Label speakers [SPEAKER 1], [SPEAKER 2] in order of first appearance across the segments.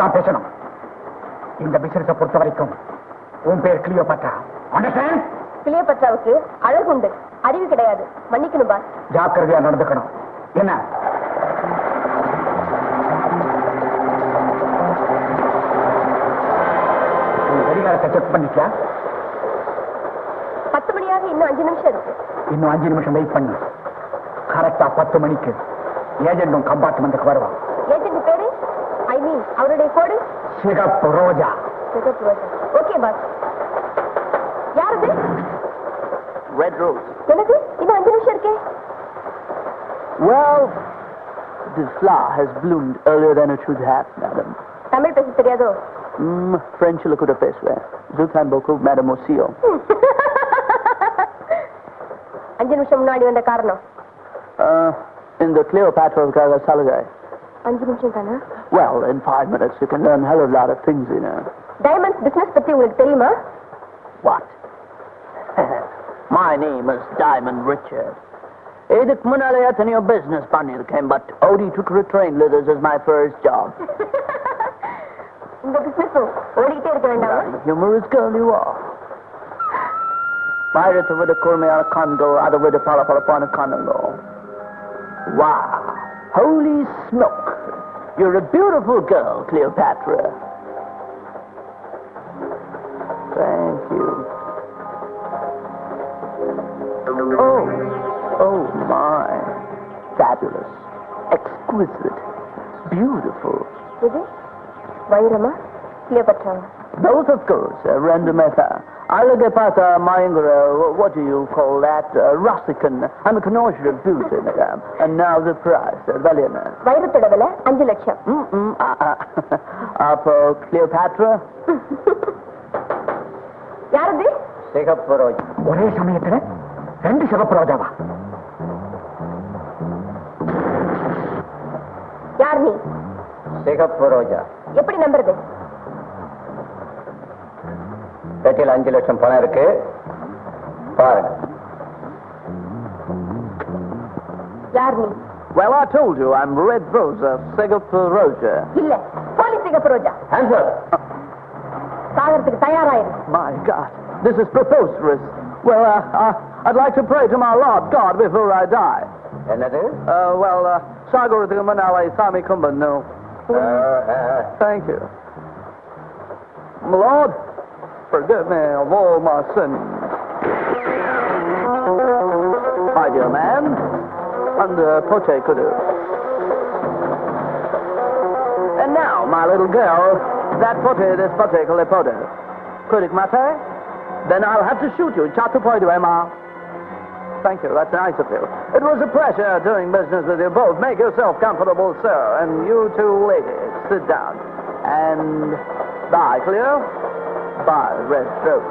[SPEAKER 1] தான் பேசணும். இந்த பிசினஸை பொறுத்த வரைக்கும் உன் பேர் கிளியோபாட்ரா. அண்டர்ஸ்டாண்ட்?
[SPEAKER 2] கிளியோபாட்ராவுக்கு அழகு உண்டு, அறிவு கிடையாது. மன்னிக்கணும் பாஸ்.
[SPEAKER 1] ஜாக்கிரதையா நடந்துக்கணும். என்ன கடிகாரத்தை செக் பண்ணிக்க.
[SPEAKER 2] 10 மணியாக இன்னும் 5 நிமிஷம் இருக்கு.
[SPEAKER 1] இன்னும் 5 நிமிஷம் வெயிட் பண்ணு. கரெக்டா 10 மணிக்கு ஏஜென்டும் கம்பார்ட்மெண்ட்டுக்கு வருவான்.
[SPEAKER 2] ஏஜென்ட் பேரு அவருடைய கோடு
[SPEAKER 1] சிகப்பு ரோஜா.
[SPEAKER 2] சிகப்பு ரோஜா. Okay boss. யாரது?
[SPEAKER 3] Red rose.
[SPEAKER 2] எனக்கு இன்னும் 5 நிமிஷம் இருக்கே.
[SPEAKER 3] Well, this flower has bloomed earlier than it should have, madam.
[SPEAKER 2] Tamil பேச தெரியாதோ?
[SPEAKER 3] French கூட பேசுவேன். Zultan beaucoup, madame aussi.
[SPEAKER 2] 5 நிமிஷம் முன்னாடி வந்த காரணம்?
[SPEAKER 3] இந்த கிளியோபாட்ராவுக்காக சலுகை.
[SPEAKER 2] 5 நிமிஷம் தானா?
[SPEAKER 3] Well, in 5 minutes you can learn a hell of a lot of things, you know.
[SPEAKER 2] Diamonds business பத்தி உங்களுக்கு தெரியுமா?
[SPEAKER 3] What? My name is Diamond Richard. இதுக்கு முன்னாலே எத்தனையோ business பண்ணிருக்கேன், but only to train leaders is my first job.
[SPEAKER 2] இந்த பிசினஸும் ஓடிக்கிட்டே இருக்க வேண்டாமா?
[SPEAKER 3] Humorous girl you are. வைரத்தை விட கூர்மையான கண்கள், அதை விட பளபளப்பான கண்ணுங்கோ. Wow! Holy smoke! You're a beautiful girl, Cleopatra. Thank you. Oh my. Fabulous. Exquisite. Beautiful.
[SPEAKER 2] இது வைரமா Cleopatra?
[SPEAKER 3] Both of course, Rendemeta. அழகை பார்த்தா மயங்குற, what do you call that? Russican. I'm a connoisseur of beauty, madam. And now the price. Valena.
[SPEAKER 2] வைரத்தோட விலை 5 லட்சம்.
[SPEAKER 3] அப்போ Cleopatra?
[SPEAKER 2] யாரது?
[SPEAKER 1] சிகப்பு ரோஜா. ஒரே சமயத்துல 2 சிகப்பு ரோஜாவா?
[SPEAKER 2] யார் நீ?
[SPEAKER 1] சிகப்பு ரோஜா.
[SPEAKER 2] எப்படி நம்புறது?
[SPEAKER 1] பெட்டியில் 5 லட்சம் பணம் இருக்கு, பாருங்க.
[SPEAKER 2] யார் நீ?
[SPEAKER 3] Well, I told you, I'm Red Rosa, சிகப்பு ரோஜா.
[SPEAKER 2] இல்ல, போலீஸ் சிகப்பு ரோஜா.
[SPEAKER 1] Answer.
[SPEAKER 2] சாகறதுக்கு தயாராயிரு.
[SPEAKER 3] My God, this is preposterous. Well, I'd like to pray to my Lord God before I die.
[SPEAKER 1] என்னது?
[SPEAKER 3] சாகறதுக்கு முன்னாலே சாமி கும்பிடணும். Thank you. Lord, forgive me of all my sins. My dear man, and poche kudu. And now, my little girl, that pote, this pote, kolepote. Kudik mate? Then I'll have to shoot you. Chatu poidu, Emma. Thank you, that's nice of you. It was a pleasure doing business with you both. Make yourself comfortable, sir. And you two ladies, sit down. And bye, Cleo. Bye, Red Rose.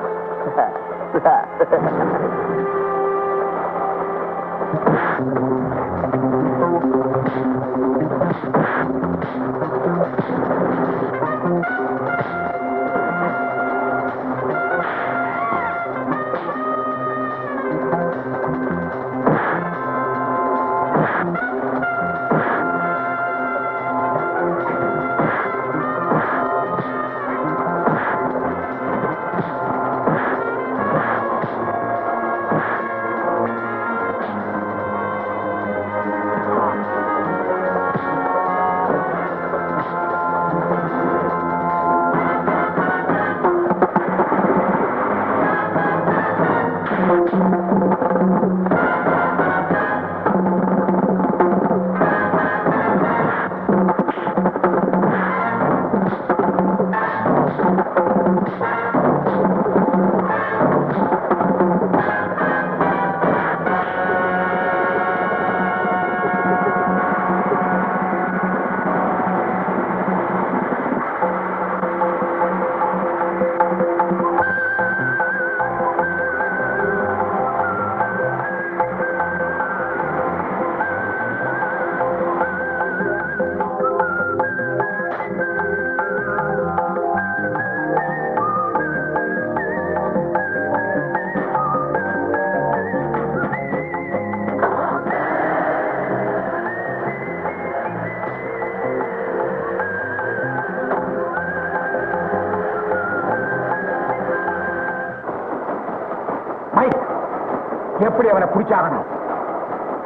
[SPEAKER 1] எப்படி அவனை பிடிச்சாகணும்?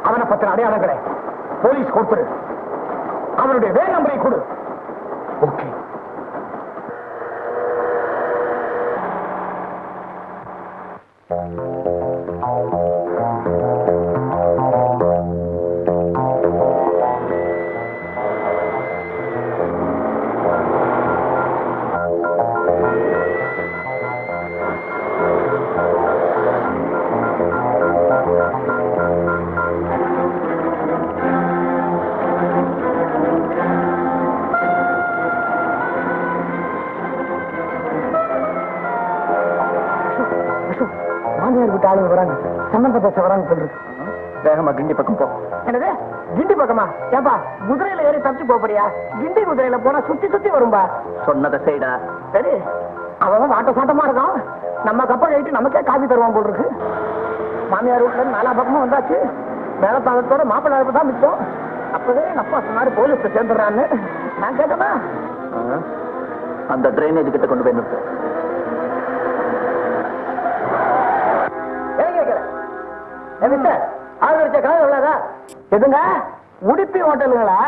[SPEAKER 1] அவனை பத்தின அடையாளங்களை police கொடுத்துரு. அவனுடைய van நம்பரை கொடு. Okay. மாமியார் வீட்டு ஆளுங்க வராங்க, சம்பந்த பேச வராங்க சொல்றது.
[SPEAKER 3] வேகமா கிண்டி பக்கம் போ.
[SPEAKER 1] என்னது கிண்டி பக்கமா? ஏப்பா குதிரையில ஏறி தப்பிச்சு போறியா? கிண்டி குதிரையில போனா சுத்தி சுத்தி வரும்பா.
[SPEAKER 3] சொன்னதை செய்டா.
[SPEAKER 1] சரி, அவன் வாட்ட சாட்டமா இருக்கான். நம்ம கப்பல் ஏறிட்டு நமக்கே காபி தருவான் போல் இருக்கு. மாமியார் வீட்டுல இருந்து 4 பக்கமும் வந்தாச்சு. மேலத்தாளத்தோட மாப்பிள்ளை அழைப்பு தான் மிச்சம். அப்பவே எங்க அப்பா சொன்னாரு போலீஸ்ல சேர்ந்துடுறான்னு. நான் கேட்டனா
[SPEAKER 3] அந்த டிரைனேஜ் கிட்ட கொண்டு போய் நிறுத்து.
[SPEAKER 1] எதுங்க உடுப்பி ஹோட்டலுங்களா?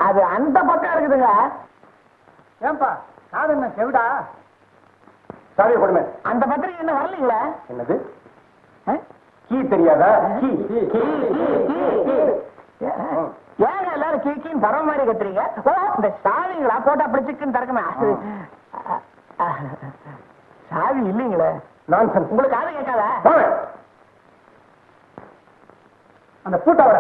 [SPEAKER 1] அது அந்த பக்கம் இருக்குதுங்க. ஏன்பா காது என்ன செவிடா? சாவி கொடுமை. அந்த பத்திரிகை என்ன வரலீங்களா? என்னது கீ தெரியாதா? ஏங்க எல்லாரும் கீக்கின்னு பரவ மாதிரி கத்துறீங்க? இந்த சாவிங்களா போட்டா அப்படி சிக்குன்னு திறக்குமே. சாவி இல்லைங்களே. நான்சென்ஸ். உங்களுக்கு காது கேட்காதா? அந்த பூட்டை வர.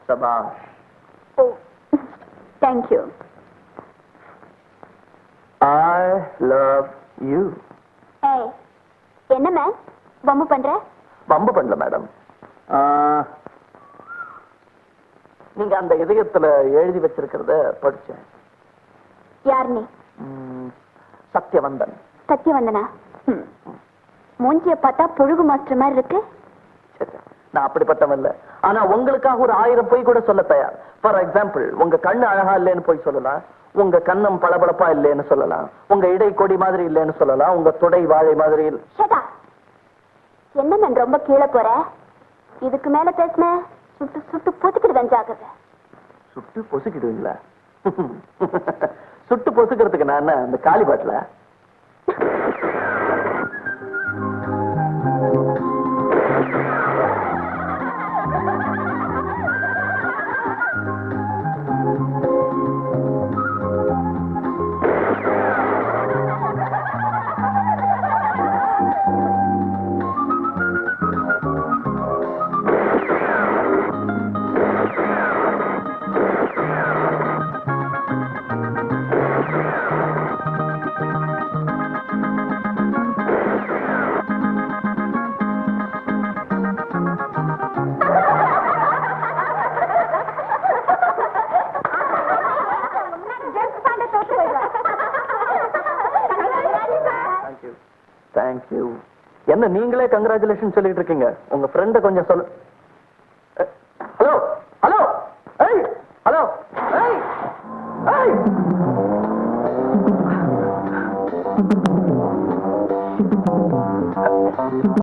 [SPEAKER 3] Sabash.
[SPEAKER 2] Oh, thank you.
[SPEAKER 3] I love you.
[SPEAKER 2] Hey, என்ன மேம் வம்பு பண்ற?
[SPEAKER 3] வம்பு பண்ணல மேடம். நீங்க அந்த இதயத்துல எழுதி வச்சிருக்கிறத படிச்சேன்.
[SPEAKER 2] யார் நீ?
[SPEAKER 3] சத்யவந்தன்.
[SPEAKER 2] சத்யவந்தனா? மூஞ்சிய பார்த்தா புழுகு மாஸ்டர் மாதிரி இருக்கு.
[SPEAKER 3] நான் அப்படிப்பட்டவன் இல்ல. ஆனா உங்களுக்காக ஒரு 1000 பொய் கூட சொல்ல தயார். ஃபார் எக்ஸாம்பிள், உங்க கண்ணு அழகா இல்லைன்னு போய் சொல்லலாம், உங்க கண்ணம் பளபளப்பா இல்லைன்னு சொல்லலாம், உங்க இடை கொடி மாதிரி இல்லைன்னு சொல்லலாம், உங்க தொடை வாழை மாதிரி இல்ல.
[SPEAKER 2] என்ன நான் ரொம்ப கீழே போற? இதுக்கு மேல பேசின சுட்டு சுட்டு பொசுக்கிடுவேன். ஜாகிரதை.
[SPEAKER 3] சுட்டு பொசுக்கிடுவீங்களா? சுட்டு பொசுக்கிறதுக்கு நான் என்ன அந்த காலி பாட்டில தேங்க்யூ. என்ன நீங்களே கங்க்ராச்சுலேஷன் சொல்லிட்டு இருக்கீங்க? உங்க ஃப்ரெண்ட கொஞ்சம் சொல்லு. ஹலோ ஹலோ ஏய் ஹலோ ஏய் ஏய்